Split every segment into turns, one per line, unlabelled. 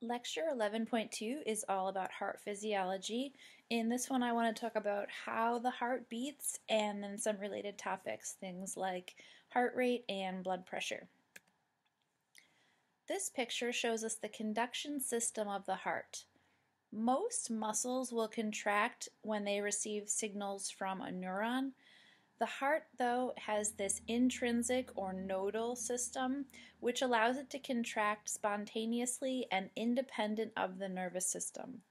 Lecture 11.2 is all about heart physiology. In this one, I want to talk about how the heart beats and then some related topics, things like heart rate and blood pressure. This picture shows us the conduction system of the heart. Most muscles will contract when they receive signals from a neuron. The heart, though, has this intrinsic or nodal system, which allows it to contract spontaneously and independent of the nervous system.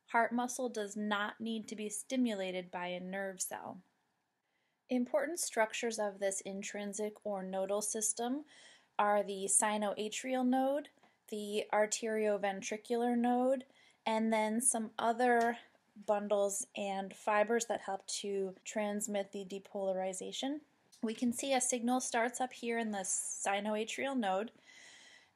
Heart muscle does not need to be stimulated by a nerve cell. Important structures of this intrinsic or nodal system are the sinoatrial node, the arterioventricular node, and then some other bundles and fibers that help to transmit the depolarization. We can see a signal starts up here in the sinoatrial node,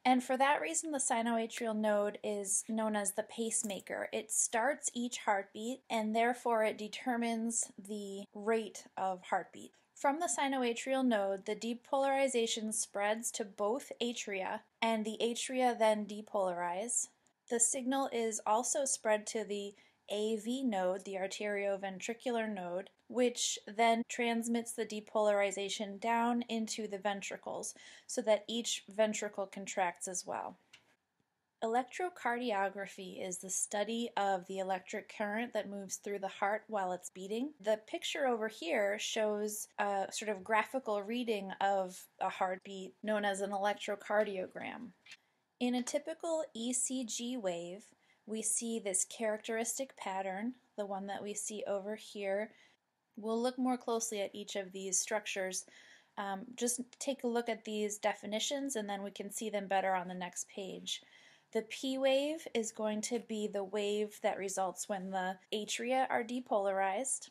and for that reason the sinoatrial node is known as the pacemaker. It starts each heartbeat and therefore it determines the rate of heartbeat. From the sinoatrial node, the depolarization spreads to both atria, and the atria then depolarize. The signal is also spread to the AV node, the arterioventricular node, which then transmits the depolarization down into the ventricles so that each ventricle contracts as well. Electrocardiography is the study of the electric current that moves through the heart while it's beating. The picture over here shows a sort of graphical reading of a heartbeat known as an electrocardiogram. In a typical ECG wave, we see this characteristic pattern, the one that we see over here. We'll look more closely at each of these structures. Just take a look at these definitions and then we can see them better on the next page. The P wave is going to be the wave that results when the atria are depolarized.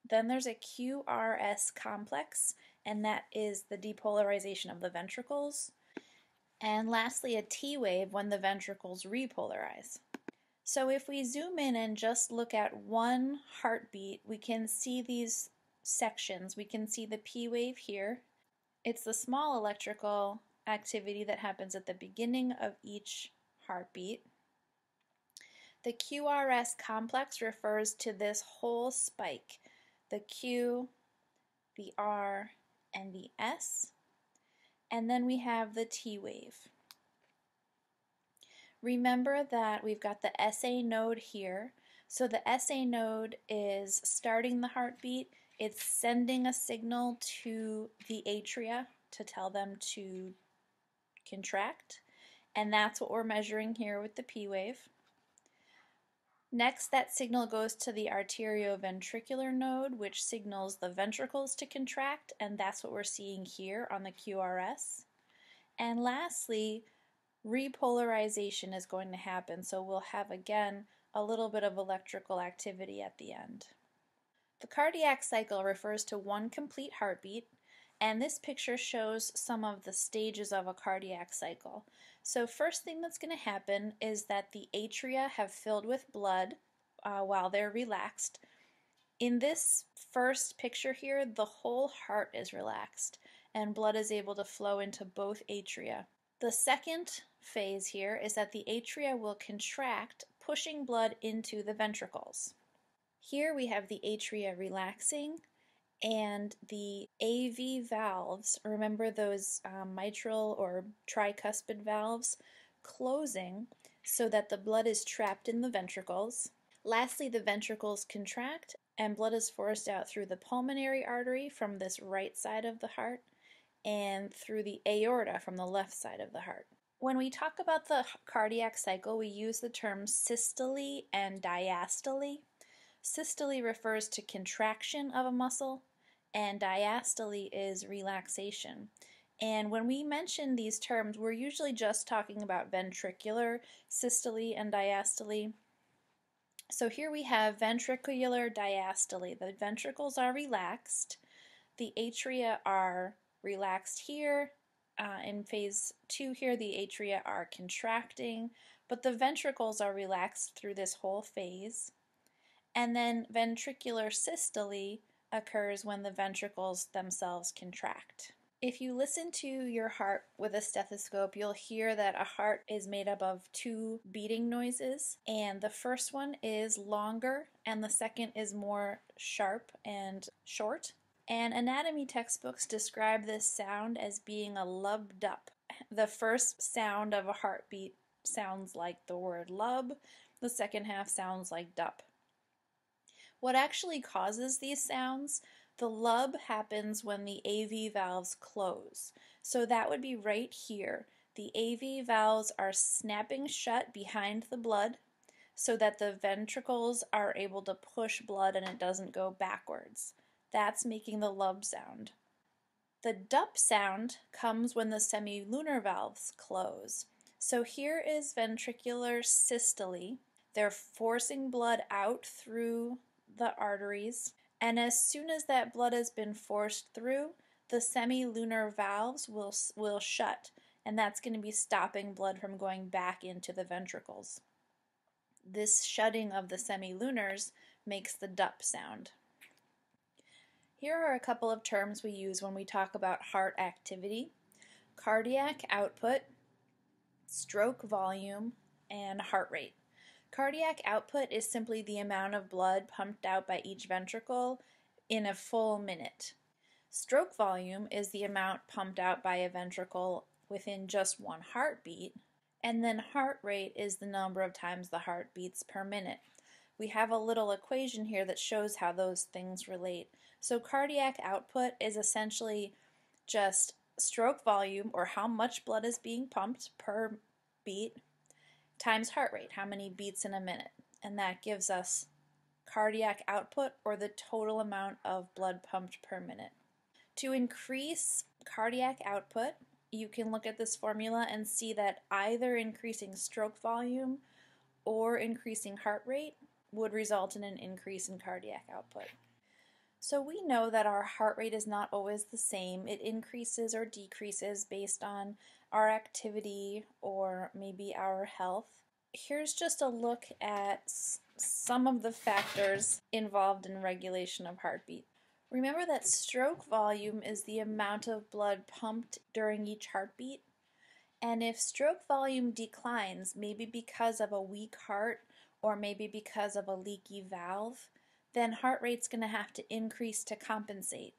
Then there's a QRS complex, and that is the depolarization of the ventricles. And lastly, a T wave when the ventricles repolarize. So if we zoom in and just look at one heartbeat, we can see these sections. We can see the P wave here. It's the small electrical activity that happens at the beginning of each heartbeat. The QRS complex refers to this whole spike, the Q, the R, and the S. And then we have the T wave. Remember that we've got the SA node here. So the SA node is starting the heartbeat. It's sending a signal to the atria to tell them to contract. And that's what we're measuring here with the P wave. Next, that signal goes to the arterioventricular node, which signals the ventricles to contract, and that's what we're seeing here on the QRS. And lastly, repolarization is going to happen, so we'll have again a little bit of electrical activity at the end. The cardiac cycle refers to one complete heartbeat, and this picture shows some of the stages of a cardiac cycle. So first thing that's going to happen is that the atria have filled with blood while they're relaxed. In this first picture here, the whole heart is relaxed and blood is able to flow into both atria. The second phase here is that the atria will contract, pushing blood into the ventricles. Here we have the atria relaxing and the AV valves, remember those mitral or tricuspid valves, closing so that the blood is trapped in the ventricles. Lastly, the ventricles contract and blood is forced out through the pulmonary artery from this right side of the heart and through the aorta from the left side of the heart. When we talk about the cardiac cycle, we use the terms systole and diastole. Systole refers to contraction of a muscle, and diastole is relaxation. And when we mention these terms, we're usually just talking about ventricular systole and diastole. So here we have ventricular diastole. The ventricles are relaxed. The atria are relaxed here. In phase 2 here, the atria are contracting, but the ventricles are relaxed through this whole phase. And then ventricular systole occurs when the ventricles themselves contract. If you listen to your heart with a stethoscope, you'll hear that a heart is made up of two beating noises, and the first one is longer and the second is more sharp and short. And anatomy textbooks describe this sound as being a lub-dup. The first sound of a heartbeat sounds like the word lub, the second half sounds like dup. What actually causes these sounds? The lub happens when the AV valves close. So that would be right here. The AV valves are snapping shut behind the blood so that the ventricles are able to push blood and it doesn't go backwards. That's making the lub sound. The dup sound comes when the semilunar valves close. So here is ventricular systole. They're forcing blood out through the arteries, and as soon as that blood has been forced through, the semilunar valves will shut, and that's going to be stopping blood from going back into the ventricles. This shutting of the semilunars makes the dup sound. Here are a couple of terms we use when we talk about heart activity: cardiac output, stroke volume, and heart rate. Cardiac output is simply the amount of blood pumped out by each ventricle in a full minute. Stroke volume is the amount pumped out by a ventricle within just one heartbeat. And then heart rate is the number of times the heart beats per minute. We have a little equation here that shows how those things relate. So cardiac output is essentially just stroke volume, or how much blood is being pumped per beat, times heart rate, how many beats in a minute. And that gives us cardiac output, or the total amount of blood pumped per minute. To increase cardiac output, you can look at this formula and see that either increasing stroke volume or increasing heart rate would result in an increase in cardiac output. So we know that our heart rate is not always the same. It increases or decreases based on our activity or maybe our health. Here's just a look at some of the factors involved in regulation of heartbeat. Remember that stroke volume is the amount of blood pumped during each heartbeat. And if stroke volume declines, maybe because of a weak heart or maybe because of a leaky valve, then heart rate's going to have to increase to compensate.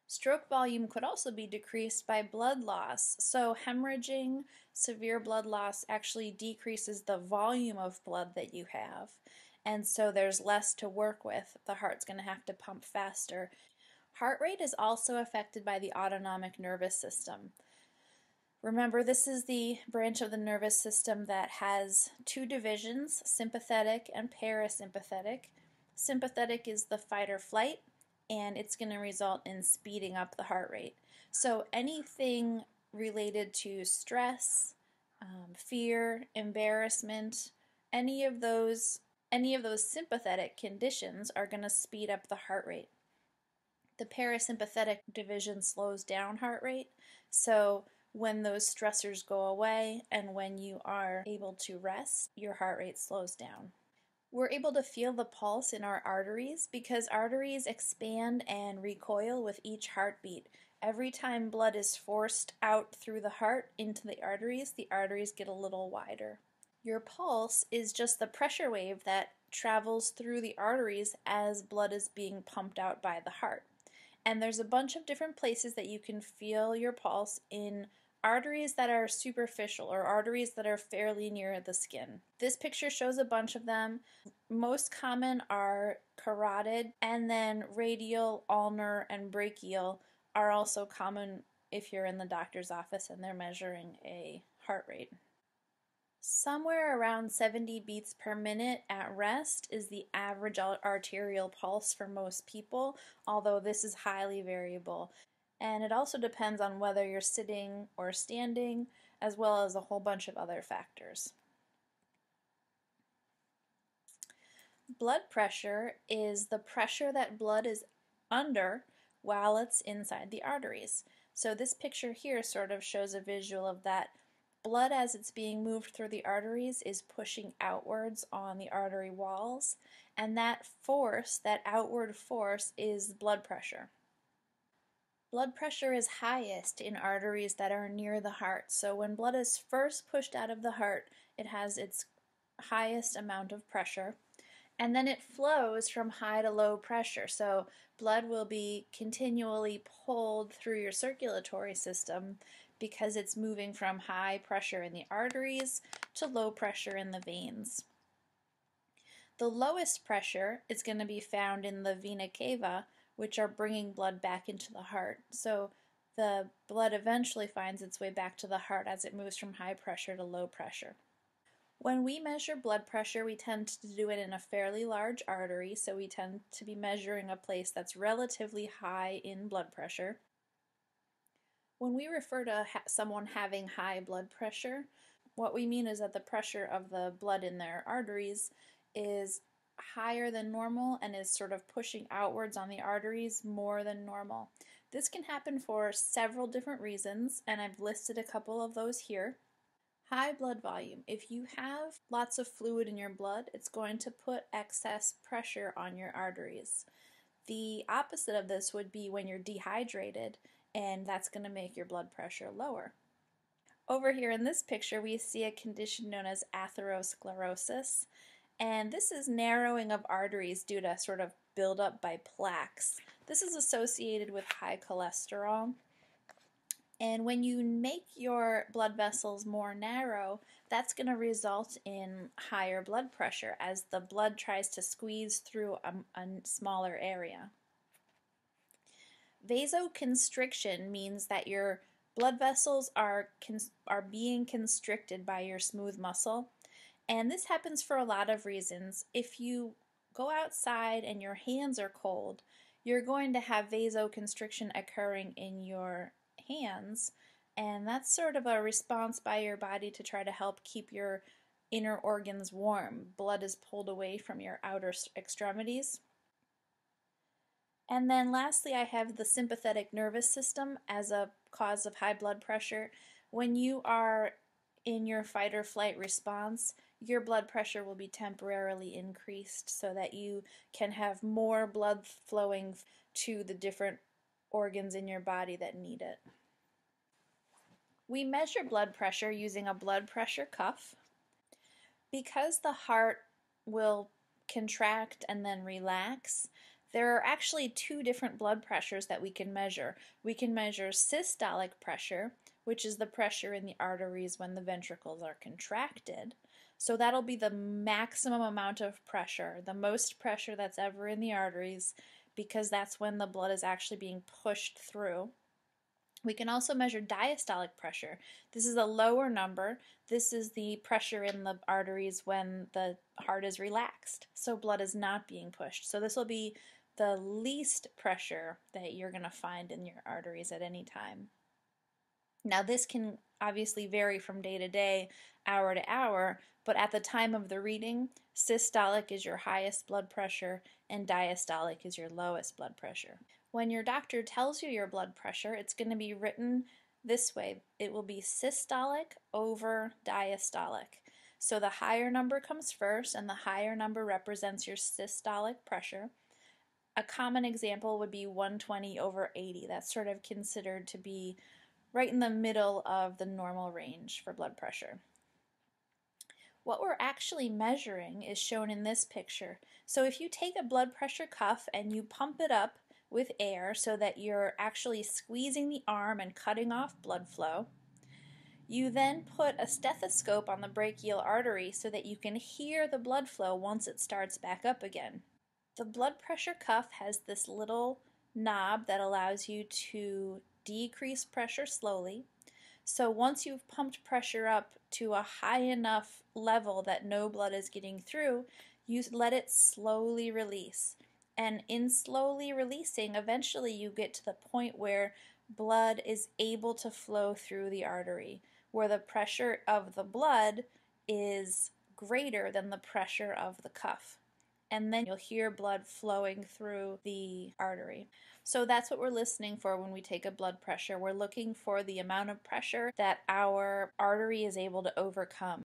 Stroke volume could also be decreased by blood loss. So hemorrhaging, severe blood loss actually decreases the volume of blood that you have. And so there's less to work with. The heart's going to have to pump faster. Heart rate is also affected by the autonomic nervous system. Remember, this is the branch of the nervous system that has two divisions, sympathetic and parasympathetic. Sympathetic is the fight or flight, and it's going to result in speeding up the heart rate. So anything related to stress, fear, embarrassment, any of those sympathetic conditions are going to speed up the heart rate. The parasympathetic division slows down heart rate, so when those stressors go away and when you are able to rest, your heart rate slows down. We're able to feel the pulse in our arteries because arteries expand and recoil with each heartbeat. Every time blood is forced out through the heart into the arteries get a little wider. Your pulse is just the pressure wave that travels through the arteries as blood is being pumped out by the heart. And there's a bunch of different places that you can feel your pulse in arteries that are superficial or arteries that are fairly near the skin. This picture shows a bunch of them. Most common are carotid, and then radial, ulnar, and brachial are also common if you're in the doctor's office and they're measuring a heart rate. Somewhere around 70 beats per minute at rest is the average arterial pulse for most people, although this is highly variable. And it also depends on whether you're sitting or standing, as well as a whole bunch of other factors. Blood pressure is the pressure that blood is under while it's inside the arteries. So this picture here sort of shows a visual of that. Blood, as it's being moved through the arteries, is pushing outwards on the artery walls, and that force, that outward force, is blood pressure. Blood pressure is highest in arteries that are near the heart. So when blood is first pushed out of the heart, it has its highest amount of pressure. And then it flows from high to low pressure. So blood will be continually pulled through your circulatory system because it's moving from high pressure in the arteries to low pressure in the veins. The lowest pressure is going to be found in the vena cava, which are bringing blood back into the heart. So the blood eventually finds its way back to the heart as it moves from high pressure to low pressure. When we measure blood pressure, we tend to do it in a fairly large artery, so we tend to be measuring a place that's relatively high in blood pressure. When we refer to someone having high blood pressure, what we mean is that the pressure of the blood in their arteries is higher than normal and is sort of pushing outwards on the arteries more than normal. This can happen for several different reasons, and I've listed a couple of those here. High blood volume. If you have lots of fluid in your blood, it's going to put excess pressure on your arteries. The opposite of this would be when you're dehydrated, and that's going to make your blood pressure lower. Over here in this picture, we see a condition known as atherosclerosis, and this is narrowing of arteries due to sort of buildup by plaques. This is associated with high cholesterol. And when you make your blood vessels more narrow, that's going to result in higher blood pressure as the blood tries to squeeze through a smaller area. Vasoconstriction means that your blood vessels are being constricted by your smooth muscle. And this happens for a lot of reasons. If you go outside and your hands are cold, you're going to have vasoconstriction occurring in your hands, and that's sort of a response by your body to try to help keep your inner organs warm. Blood is pulled away from your outer extremities. And then lastly, I have the sympathetic nervous system as a cause of high blood pressure. When you are in your fight or flight response, your blood pressure will be temporarily increased so that you can have more blood flowing to the different organs in your body that need it. We measure blood pressure using a blood pressure cuff. Because the heart will contract and then relax, there are actually two different blood pressures that we can measure. We can measure systolic pressure, which is the pressure in the arteries when the ventricles are contracted. So that'll be the maximum amount of pressure, the most pressure that's ever in the arteries, because that's when the blood is actually being pushed through. We can also measure diastolic pressure. This is a lower number. This is the pressure in the arteries when the heart is relaxed, so blood is not being pushed. So this will be the least pressure that you're going to find in your arteries at any time. Now this can obviously vary from day to day, hour to hour, but at the time of the reading, systolic is your highest blood pressure and diastolic is your lowest blood pressure. When your doctor tells you your blood pressure, it's going to be written this way. It will be systolic over diastolic. So the higher number comes first, and the higher number represents your systolic pressure. A common example would be 120 over 80. That's sort of considered to be right in the middle of the normal range for blood pressure. What we're actually measuring is shown in this picture. So if you take a blood pressure cuff and you pump it up with air so that you're actually squeezing the arm and cutting off blood flow, you then put a stethoscope on the brachial artery so that you can hear the blood flow once it starts back up again. The blood pressure cuff has this little knob that allows you to decrease pressure slowly. So once you've pumped pressure up to a high enough level that no blood is getting through, you let it slowly release. And in slowly releasing, eventually you get to the point where blood is able to flow through the artery, where the pressure of the blood is greater than the pressure of the cuff. And then you'll hear blood flowing through the artery. So that's what we're listening for when we take a blood pressure. We're looking for the amount of pressure that our artery is able to overcome.